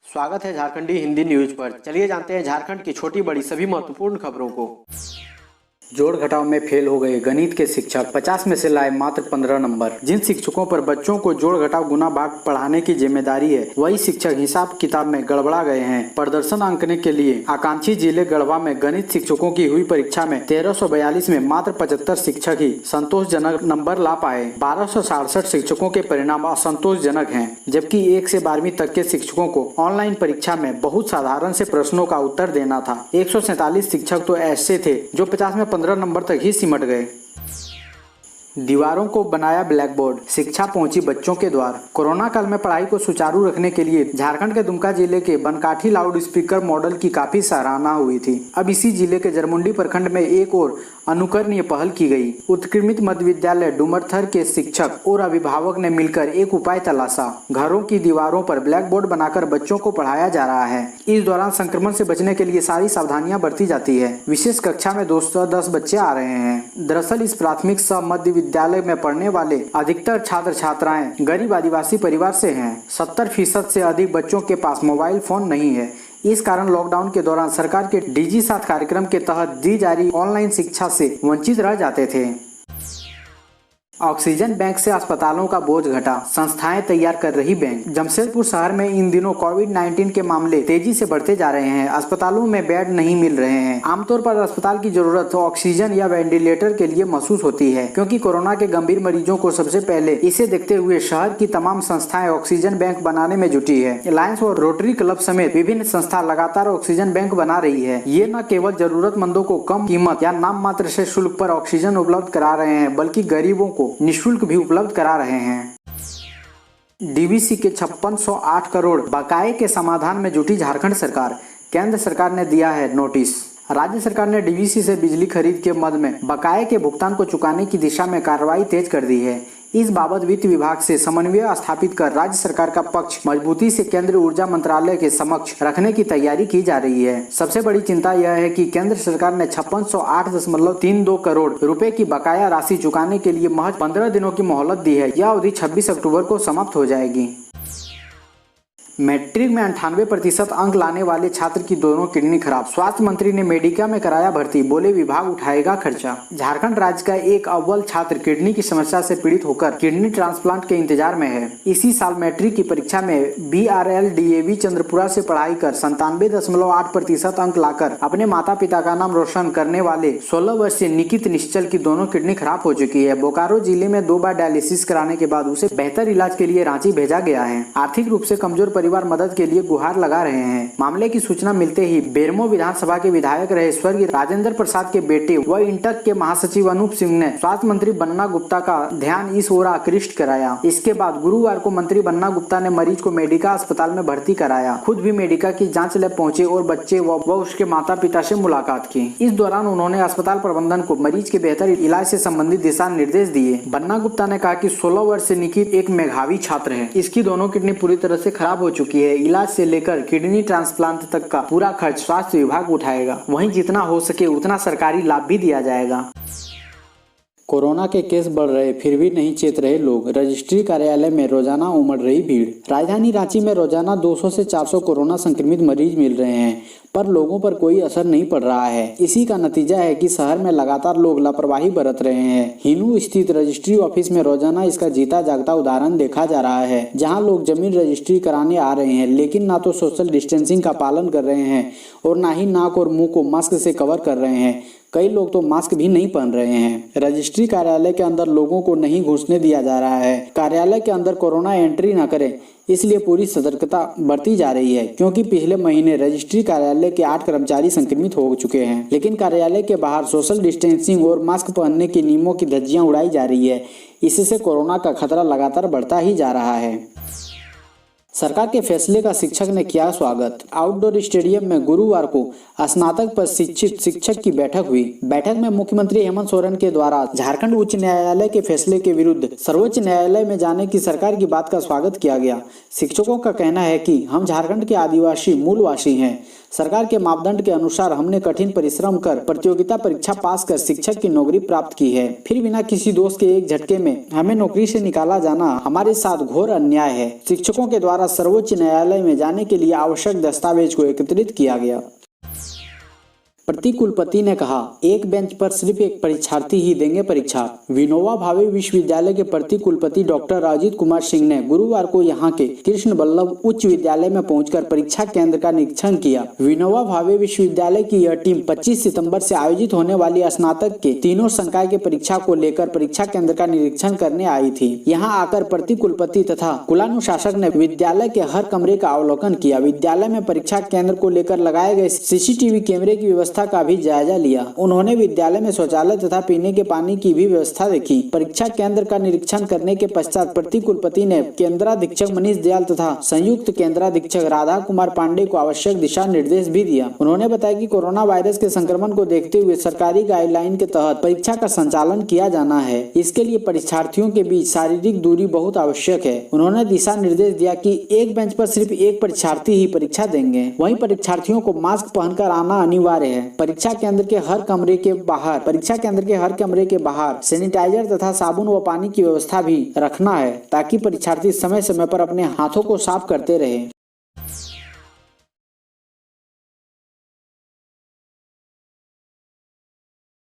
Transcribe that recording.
स्वागत है झारखंडी हिंदी न्यूज पर। चलिए जानते हैं झारखंड की छोटी बड़ी सभी महत्वपूर्ण खबरों को। जोड़ घटाव में फेल हो गए गणित के शिक्षक, 50 में से लाए मात्र 15 नंबर। जिन शिक्षकों पर बच्चों को जोड़ घटाव गुना भाग पढ़ाने की जिम्मेदारी है, वही शिक्षक हिसाब किताब में गड़बड़ा गए हैं। प्रदर्शन आंकने के लिए आकांक्षी जिले गढ़वा में गणित शिक्षकों की हुई परीक्षा में 1342 में मात्र 75 शिक्षक ही संतोषजनक नंबर ला पाए। 1267 शिक्षकों के परिणाम असंतोषजनक हैं, जबकि 1 से 12वीं तक के शिक्षकों को ऑनलाइन परीक्षा में बहुत साधारण से प्रश्नों का उत्तर देना था। 147 शिक्षक तो ऐसे थे जो 50 में 15 नंबर तक ही सिमट गए। दीवारों को बनाया ब्लैक बोर्ड, शिक्षा पहुंची बच्चों के द्वार। कोरोना काल में पढ़ाई को सुचारू रखने के लिए झारखंड के दुमका जिले के बनकाठी लाउड स्पीकर मॉडल की काफी सराहना हुई थी। अब इसी जिले के जरमुंडी प्रखंड में एक और अनुकरणीय पहल की गई। उत्कृमित मध्य विद्यालय डुमरथर के शिक्षक और अभिभावक ने मिलकर एक उपाय तलाशा। घरों की दीवारों पर ब्लैक बोर्ड बनाकर बच्चों को पढ़ाया जा रहा है। इस दौरान संक्रमण से बचने के लिए सारी सावधानियां बरती जाती है। विशेष कक्षा में 210 बच्चे आ रहे हैं। दरअसल इस प्राथमिक सह मध्य विद्यालय में पढ़ने वाले अधिकतर छात्र छात्राएं गरीब आदिवासी परिवार से हैं। 70% से अधिक बच्चों के पास मोबाइल फोन नहीं है। इस कारण लॉकडाउन के दौरान सरकार के डिजी साथ कार्यक्रम के तहत दी जा रही ऑनलाइन शिक्षा से वंचित रह जाते थे। ऑक्सीजन बैंक से अस्पतालों का बोझ घटा, संस्थाएं तैयार कर रही बैंक। जमशेदपुर शहर में इन दिनों कोविड-19 के मामले तेजी से बढ़ते जा रहे हैं। अस्पतालों में बेड नहीं मिल रहे हैं। आमतौर पर अस्पताल की जरूरत ऑक्सीजन या वेंटिलेटर के लिए महसूस होती है, क्योंकि कोरोना के गंभीर मरीजों को सबसे पहले इसे देखते हुए शहर की तमाम संस्थाएं ऑक्सीजन बैंक बनाने में जुटी है। अलायंस और रोटरी क्लब समेत विभिन्न संस्था लगातार ऑक्सीजन बैंक बना रही है। ये न केवल जरूरतमंदों को कम कीमत या नाम मात्र से शुल्क पर ऑक्सीजन उपलब्ध करा रहे हैं, बल्कि गरीबों को निःशुल्क भी उपलब्ध करा रहे हैं। डीवीसी के 5608 करोड़ बकाये के समाधान में जुटी झारखंड सरकार। केंद्र सरकार ने दिया है नोटिस। राज्य सरकार ने डीवीसी से बिजली खरीद के मद में बकाये के भुगतान को चुकाने की दिशा में कार्रवाई तेज कर दी है। इस बाबत वित्त विभाग से समन्वय स्थापित कर राज्य सरकार का पक्ष मजबूती से केंद्रीय ऊर्जा मंत्रालय के समक्ष रखने की तैयारी की जा रही है। सबसे बड़ी चिंता यह है कि केंद्र सरकार ने 5608.32 करोड़ रुपए की बकाया राशि चुकाने के लिए महज 15 दिनों की मोहलत दी है। यह अवधि 26 अक्टूबर को समाप्त हो जाएगी। मैट्रिक में 98% अंक लाने वाले छात्र की दोनों किडनी खराब। स्वास्थ्य मंत्री ने मेडिका में कराया भर्ती, बोले विभाग उठाएगा खर्चा। झारखंड राज्य का एक अव्वल छात्र किडनी की समस्या से पीड़ित होकर किडनी ट्रांसप्लांट के इंतजार में है। इसी साल मैट्रिक की परीक्षा में BRL DAV चंद्रपुरा से पढ़ाई कर 97.8% अंक लाकर अपने माता पिता का नाम रोशन करने वाले 16 वर्षीय निकित निश्चल की दोनों किडनी खराब हो चुकी है। बोकारो जिले में 2 बार डायलिसिस कराने के बाद उसे बेहतर इलाज के लिए रांची भेजा गया है। आर्थिक रूप से कमजोर परिवार मदद के लिए गुहार लगा रहे हैं। मामले की सूचना मिलते ही बेरमो विधानसभा के विधायक रहे स्वर्गीय राजेंद्र प्रसाद के बेटे व इंटक के महासचिव अनूप सिंह ने स्वास्थ्य मंत्री बन्ना गुप्ता का ध्यान इस ओर आकृष्ट कराया। इसके बाद गुरुवार को मंत्री बन्ना गुप्ता ने मरीज को मेडिका अस्पताल में भर्ती कराया। खुद भी मेडिका की जांच लैब पहुंचे और बच्चे व उसके माता पिता से मुलाकात की। इस दौरान उन्होंने अस्पताल प्रबंधन को मरीज के बेहतर इलाज से संबंधित दिशा निर्देश दिए। बन्ना गुप्ता ने कहा कि 16 वर्ष से निकित एक मेधावी छात्र है। इसकी दोनों किडनी पूरी तरह से खराब हो चुकी है। इलाज से लेकर किडनी ट्रांसप्लांट तक का पूरा खर्च स्वास्थ्य विभाग उठाएगा। वहीं जितना हो सके उतना सरकारी लाभ भी दिया जाएगा। कोरोना के केस बढ़ रहे फिर भी नहीं चेत रहे लोग। रजिस्ट्री कार्यालय में रोजाना उमड़ रही भीड़। राजधानी रांची में रोजाना 200 से 400 कोरोना संक्रमित मरीज मिल रहे हैं, पर लोगों पर कोई असर नहीं पड़ रहा है। इसी का नतीजा है कि शहर में लगातार लोग लापरवाही बरत रहे हैं। हिनू स्थित रजिस्ट्री ऑफिस में रोजाना इसका जीता जागता उदाहरण देखा जा रहा है, जहां लोग जमीन रजिस्ट्री कराने आ रहे हैं, लेकिन ना तो सोशल डिस्टेंसिंग का पालन कर रहे हैं और ना ही नाक और मुंह को मास्क से कवर कर रहे हैं। कई लोग तो मास्क भी नहीं पहन रहे हैं। रजिस्ट्री कार्यालय के अंदर लोगों को नहीं घुसने दिया जा रहा है। कार्यालय के अंदर कोरोना एंट्री न करें, इसलिए पूरी सतर्कता बरती जा रही है, क्योंकि पिछले महीने रजिस्ट्री कार्यालय के 8 कर्मचारी संक्रमित हो चुके हैं। लेकिन कार्यालय के बाहर सोशल डिस्टेंसिंग और मास्क पहनने के नियमों की धज्जियां उड़ाई जा रही है। इससे कोरोना का खतरा लगातार बढ़ता ही जा रहा है। सरकार के फैसले का शिक्षक ने किया स्वागत। आउटडोर स्टेडियम में गुरुवार को स्नातक पर शिक्षित शिक्षक की बैठक हुई। बैठक में मुख्यमंत्री हेमंत सोरेन के द्वारा झारखंड उच्च न्यायालय के फैसले के विरुद्ध सर्वोच्च न्यायालय में जाने की सरकार की बात का स्वागत किया गया। शिक्षकों का कहना है कि हम झारखंड के आदिवासी मूलवासी हैं। सरकार के मापदंड के अनुसार हमने कठिन परिश्रम कर प्रतियोगिता परीक्षा पास कर शिक्षक की नौकरी प्राप्त की है, फिर बिना किसी दोष के एक झटके में हमें नौकरी से निकाला जाना हमारे साथ घोर अन्याय है। शिक्षकों के द्वारा द्वारा सर्वोच्च न्यायालय में जाने के लिए आवश्यक दस्तावेज को एकत्रित किया गया। प्रति कुलपति ने कहा, एक बेंच पर सिर्फ एक परीक्षार्थी ही देंगे परीक्षा। विनोबा भावे विश्वविद्यालय के प्रति कुलपति डॉक्टर अजीत कुमार सिंह ने गुरुवार को यहां के कृष्ण बल्लभ उच्च विद्यालय में पहुंचकर परीक्षा केंद्र का निरीक्षण किया। विनोबा भावे विश्वविद्यालय की यह टीम 25 सितंबर से आयोजित होने वाली स्नातक के तीनों संकाय के परीक्षा को लेकर परीक्षा केंद्र का निरीक्षण करने आई थी। यहाँ आकर प्रति कुलपति तथा कुलानुशासक ने विद्यालय के हर कमरे का अवलोकन किया। विद्यालय में परीक्षा केंद्र को लेकर लगाए गए सीसीटीवी कैमरे की व्यवस्था का भी जायजा लिया। उन्होंने विद्यालय में शौचालय तथा पीने के पानी की भी व्यवस्था देखी। परीक्षा केंद्र का निरीक्षण करने के पश्चात प्रति कुलपति ने केंद्राधीक्षक मनीष दयाल तथा संयुक्त केंद्राधीक्षक राधा कुमार पांडे को आवश्यक दिशा निर्देश भी दिया। उन्होंने बताया कि कोरोना वायरस के संक्रमण को देखते हुए सरकारी गाइडलाइन के तहत परीक्षा का संचालन किया जाना है। इसके लिए परीक्षार्थियों के बीच शारीरिक दूरी बहुत आवश्यक है। उन्होंने दिशा निर्देश दिया कि एक बेंच पर सिर्फ एक परीक्षार्थी ही परीक्षा देंगे। वहीं परीक्षार्थियों को मास्क पहनकर आना अनिवार्य है। परीक्षा केंद्र के हर कमरे के बाहर सैनिटाइजर तथा साबुन व पानी की व्यवस्था भी रखना है, ताकि परीक्षार्थी समय समय पर अपने हाथों को साफ करते रहें।